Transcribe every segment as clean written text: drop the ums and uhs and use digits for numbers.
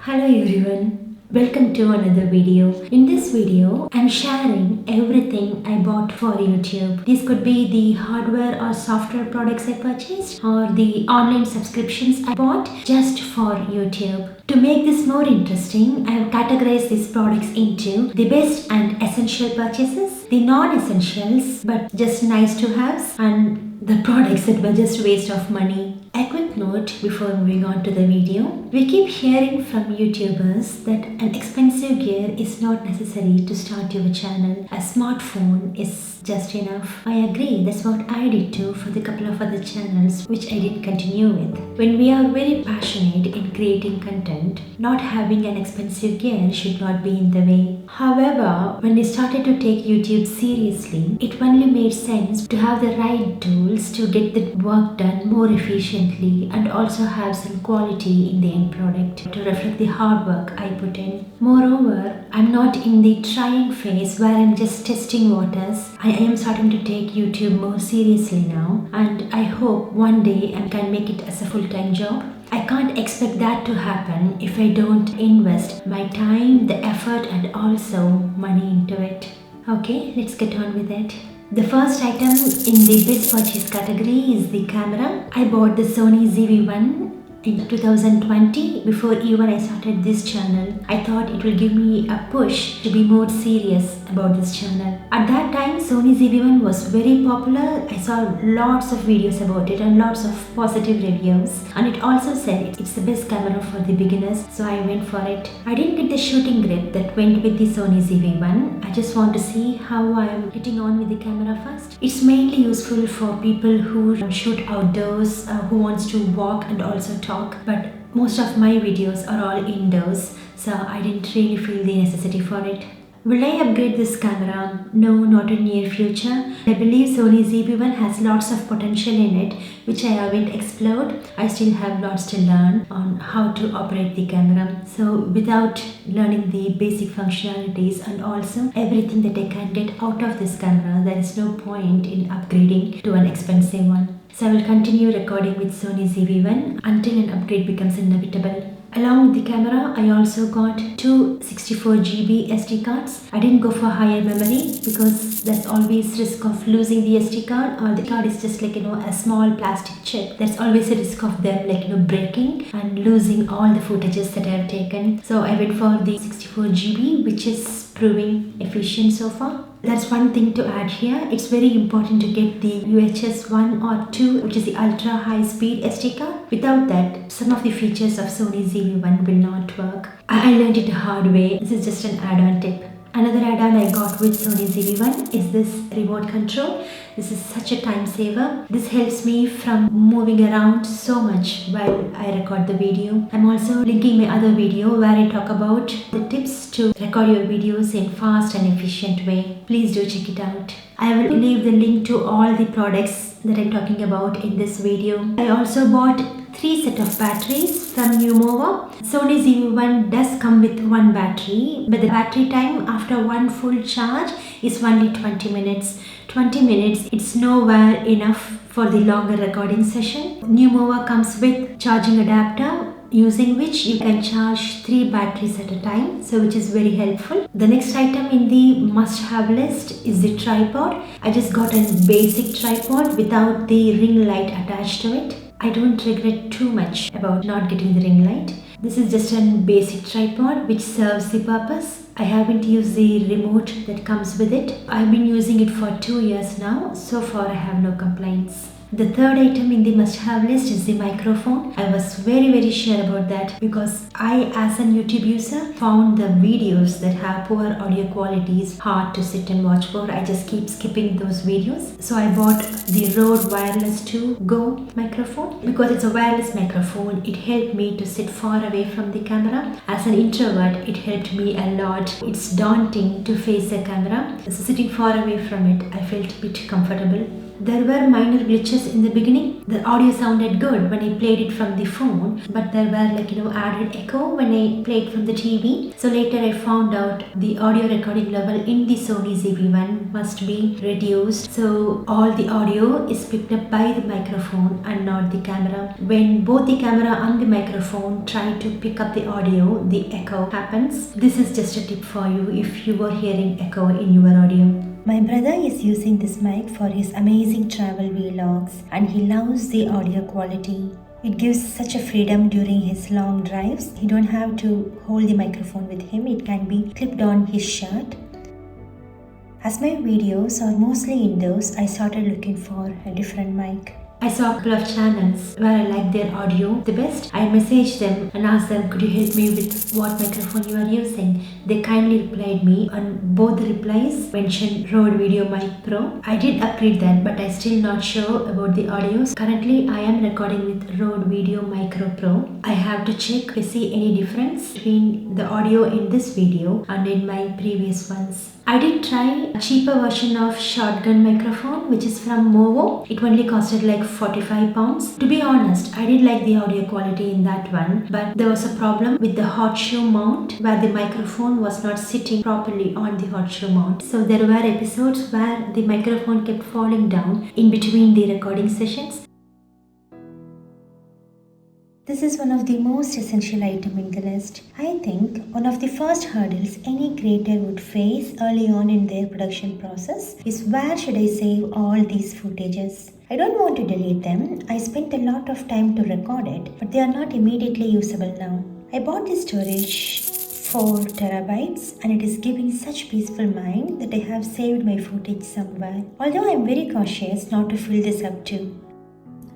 Hello everyone, welcome to another video. In this video, I'm sharing everything I bought for YouTube. This could be the hardware or software products I purchased or the online subscriptions I bought just for YouTube. To make this more interesting, I have categorized these products into the best and essential purchases, the non-essentials but just nice to haves, and the products that were just waste of money. A quick note before moving on to the video. We keep hearing from YouTubers that an expensive gear is not necessary to start your channel. A smartphone is just enough. I agree, that's what I did too for the couple of other channels which I did continue with. When we are very passionate in creating content, not having an expensive gear should not be in the way. However, when we started to take YouTube seriously, it only made sense to have the right tools to get the work done more efficiently and also have some quality in the end product to reflect the hard work I put in. Moreover, I'm not in the trying phase where I'm just testing waters. I am starting to take YouTube more seriously now, and I hope one day I can make it as a full-time job. I can't expect that to happen if I don't invest my time, the effort and also money into it. Okay, let's get on with it. The first item in the best purchase category is the camera. I bought the Sony ZV1 in 2020 before even I started this channel. I thought it will give me a push to be more serious about this channel. At that time, Sony ZV1 was very popular. I saw lots of videos about it and lots of positive reviews, and it also said it's the best camera for the beginners, so I went for it. I didn't get the shooting grip that went with the Sony ZV1. I just want to see how I am getting on with the camera first. It's mainly useful for people who shoot outdoors, who wants to walk and also talk, but most of my videos are all indoors, so I didn't really feel the necessity for it. Will I upgrade this camera? No, not in near future. I believe Sony ZV1 has lots of potential in it which I haven't explored. I still have lots to learn on how to operate the camera. So without learning the basic functionalities and also everything that I can get out of this camera, there is no point in upgrading to an expensive one. So I will continue recording with Sony ZV1 until an upgrade becomes inevitable. Along with the camera, I also got two 64GB SD cards. I didn't go for higher memory because there's always risk of losing the SD card, or the card is just like, a small plastic chip. There's always a risk of them breaking and losing all the footages that I have taken. So I went for the 64GB, which is proving efficient so far. That's one thing to add here. It's very important to get the UHS 1 or 2, which is the ultra high speed SD card. Without that, some of the features of Sony ZV1 will not work. I learned it the hard way. This is just an add-on tip. Another add-on I got with Sony ZV1 is this remote control. This is such a time saver. This helps me from moving around so much while I record the video. I'm also linking my other video where I talk about the tips to record your videos in fast and efficient way. Please do check it out. I will leave the link to all the products that I'm talking about in this video. I also bought 3 sets of batteries from NewMowa. Sony ZV1 does come with one battery, but the battery time after one full charge is only 20 minutes. 20 minutes, it's nowhere enough for the longer recording session. NewMowa comes with charging adapter, using which you can charge 3 batteries at a time, so which is very helpful. The next item in the must-have list is the tripod. I just got a basic tripod without the ring light attached to it. I don't regret too much about not getting the ring light. This is just a basic tripod which serves the purpose. I haven't used the remote that comes with it. I've been using it for 2 years now. So far I have no complaints. The third item in the must-have list is the microphone. I was very sure about that because I, as a YouTube user, found the videos that have poor audio quality is hard to sit and watch for. I just keep skipping those videos. So I bought the Rode Wireless 2 Go microphone. Because it's a wireless microphone, it helped me to sit far away from the camera. As an introvert, it helped me a lot. It's daunting to face the camera. So sitting far away from it, I felt a bit comfortable. There were minor glitches in the beginning. The audio sounded good when I played it from the phone, but there were added echo when I played from the TV. So later I found out the audio recording level in the Sony ZV1 must be reduced. So all the audio is picked up by the microphone and not the camera. When both the camera and the microphone try to pick up the audio, the echo happens. This is just a tip for you if you were hearing echo in your audio. My brother is using this mic for his amazing travel vlogs and he loves the audio quality. It gives such a freedom during his long drives. He don't have to hold the microphone with him. It can be clipped on his shirt. As my videos are mostly indoors, I started looking for a different mic. I saw a couple of channels where I liked their audio the best. I messaged them and asked them, could you help me with what microphone you are using? They kindly replied me, and both the replies mentioned Rode VideoMic Pro. I did upgrade that, but I'm still not sure about the audios. Currently, I am recording with Rode VideoMic Pro. I have to check to see any difference between the audio in this video and in my previous ones. I did try a cheaper version of shotgun microphone which is from Movo. It only costed like £45. To be honest, I did like the audio quality in that one, but there was a problem with the hot shoe mount where the microphone was not sitting properly on the hot shoe mount. So there were episodes where the microphone kept falling down in between the recording sessions. This is one of the most essential items in the list. I think one of the first hurdles any creator would face early on in their production process is where should I save all these footages? I don't want to delete them. I spent a lot of time to record it, but they are not immediately usable now. I bought this storage 4 terabytes and it is giving such peaceful mind that I have saved my footage somewhere. Although I am very cautious not to fill this up too.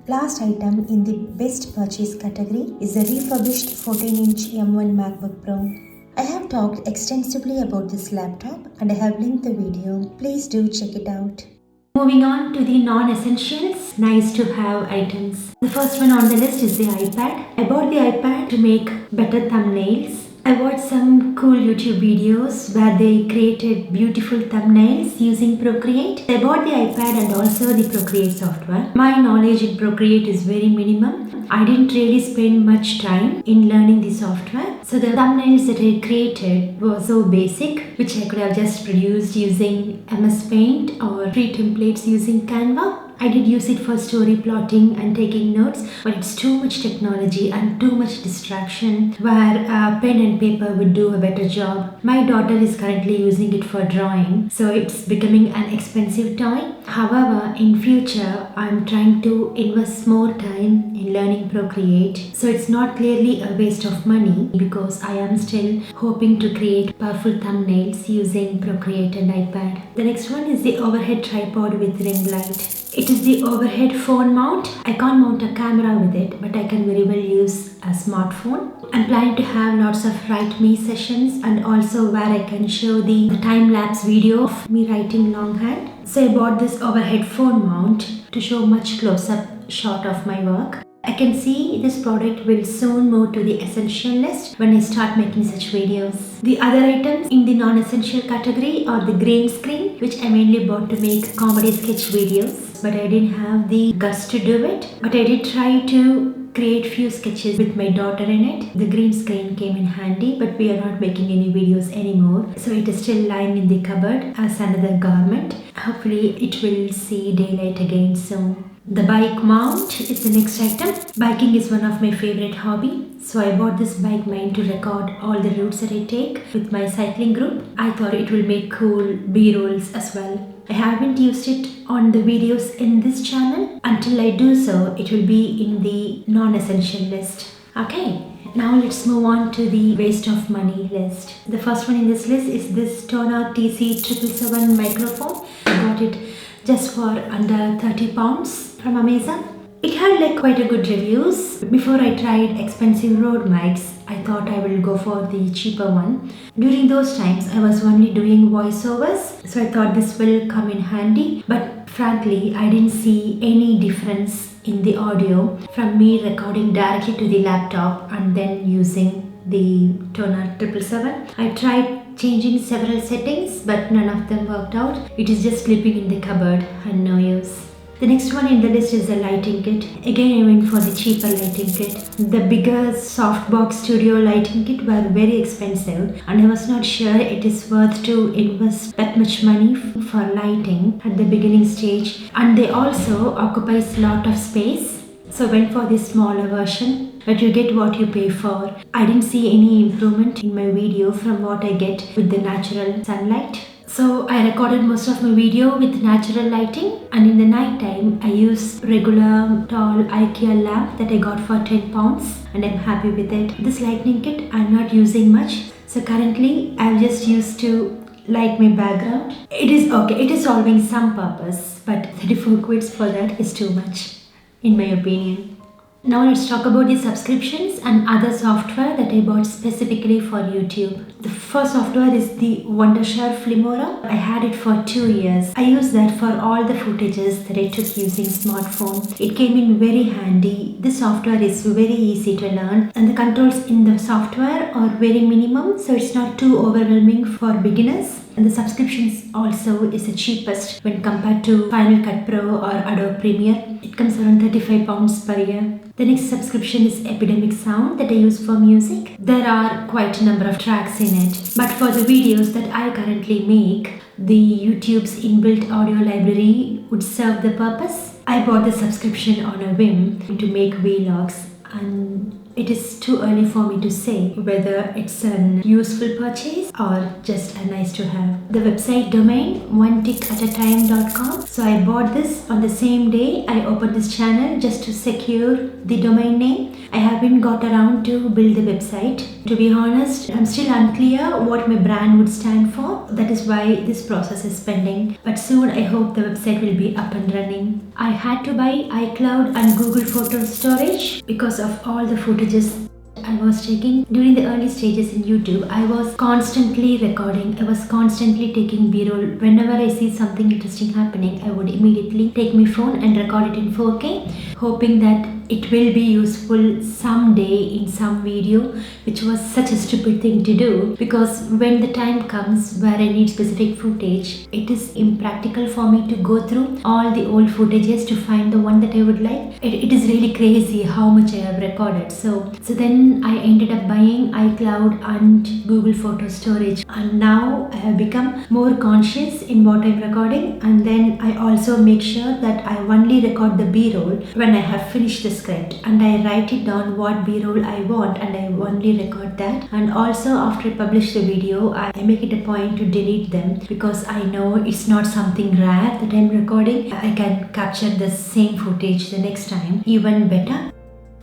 Last item in the best purchase category is the refurbished 14-inch M1 MacBook Pro. I have talked extensively about this laptop and I have linked the video. Please do check it out. Moving on to the non-essentials, nice to have items. The first one on the list is the iPad. I bought the iPad to make better thumbnails. I watched some cool YouTube videos where they created beautiful thumbnails using Procreate. I bought the iPad and also the Procreate software. My knowledge in Procreate is very minimum. I didn't really spend much time in learning the software. So the thumbnails that I created were so basic, which I could have just produced using MS Paint or free templates using Canva. I did use it for story plotting and taking notes, but it's too much technology and too much distraction where pen and paper would do a better job. My daughter is currently using it for drawing, so it's becoming an expensive toy. However, in future, I'm trying to invest more time in learning Procreate, so it's not clearly a waste of money because I am still hoping to create powerful thumbnails using Procreate and iPad. The next one is the overhead tripod with ring light. It is the overhead phone mount. I can't mount a camera with it, but I can very well use a smartphone. I'm planning to have lots of Write Me sessions and also where I can show the time-lapse video of me writing longhand. So I bought this overhead phone mount to show much close-up shot of my work. I can see this product will soon move to the essential list when I start making such videos. The other items in the non-essential category are the green screen, which I mainly bought to make comedy sketch videos, but I didn't have the guts to do it. But I did try to create few sketches with my daughter in it. The green screen came in handy, but we are not making any videos anymore, so it is still lying in the cupboard as another garment. Hopefully it will see daylight again soon. The bike mount is the next item. Biking is one of my favorite hobby, so I bought this bike mount to record all the routes that I take with my cycling group. I thought it will make cool B-rolls as well. I haven't used it on the videos in this channel. Until I do so, it will be in the non-essential list. Okay, now let's move on to the waste of money list. The first one in this list is this Tonor TC777 microphone. I got it just for under £30 from Amazon. It had like quite a good reviews. Before I tried expensive Rode mics, I thought I will go for the cheaper one. During those times, I was only doing voiceovers, so I thought this will come in handy. But frankly, I didn't see any difference in the audio from me recording directly to the laptop and then using the Tonor 777. I tried changing several settings, but none of them worked out. It is just sleeping in the cupboard and no use. The next one in the list is the lighting kit. Again, I went for the cheaper lighting kit. The bigger softbox studio lighting kit were very expensive and I was not sure it is worth to invest that much money for lighting at the beginning stage, and they also occupies a lot of space. So I went for this smaller version, but you get what you pay for. I didn't see any improvement in my video from what I get with the natural sunlight. So I recorded most of my video with natural lighting, and in the night time I used regular tall IKEA lamp that I got for £10 and I'm happy with it. This lighting kit I'm not using much, so currently I've just used to light my background. It is okay, it is solving some purpose, but 34 quids for that is too much in my opinion. Now let's talk about the subscriptions and other software that I bought specifically for YouTube. The first software is the Wondershare Filmora. I had it for 2 years. I used that for all the footages that I took using smartphone. It came in very handy. This software is very easy to learn and the controls in the software are very minimum, so it's not too overwhelming for beginners. And the subscriptions also is the cheapest when compared to Final Cut Pro or Adobe Premiere. It comes around £35 per year. The next subscription is Epidemic Sound that I use for music. There are quite a number of tracks in it, but for the videos that I currently make, the YouTube's inbuilt audio library would serve the purpose. I bought the subscription on a whim to make vlogs, and it is too early for me to say whether it's an useful purchase or just a nice to have. The website domain oneticatatime.com. So I bought this on the same day I opened this channel just to secure the domain name. I haven't got around to build the website. To be honest, I'm still unclear what my brand would stand for. That is why this process is pending. But soon I hope the website will be up and running. I had to buy iCloud and Google Photo storage because of all the footages I was taking. During the early stages in YouTube, I was constantly recording. I was constantly taking B-roll. Whenever I see something interesting happening, I would immediately take my phone and record it in 4K, hoping that it will be useful someday in some video, which was such a stupid thing to do, because when the time comes where I need specific footage, it is impractical for me to go through all the old footages to find the one that I would like. It is really crazy how much I have recorded. So then I ended up buying iCloud and Google Photo storage, and now I have become more conscious in what I'm recording, and then I also make sure that I only record the B-roll when I have finished the script, and I write it down what B-roll I want and I only record that. And also after I publish the video, I make it a point to delete them, because I know it's not something rare that I'm recording. I can capture the same footage the next time even better.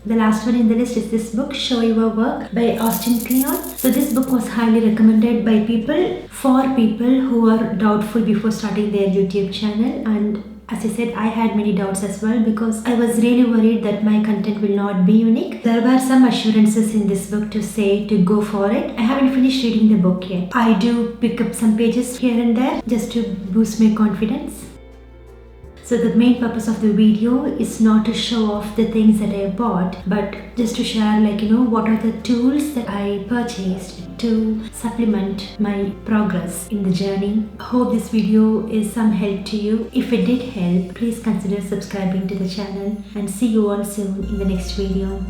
The last one in the list is this book, Show Your Work by Kleon. So this book was highly recommended by people for people who are doubtful before starting their YouTube channel, and as I said, I had many doubts as well because I was really worried that my content will not be unique. There were some assurances in this book to say to go for it. I haven't finished reading the book yet. I do pick up some pages here and there just to boost my confidence. So the main purpose of the video is not to show off the things that I bought, but just to share what are the tools that I purchased to supplement my progress in the journey. I hope this video is some help to you. If it did help, please consider subscribing to the channel, and see you all soon in the next video.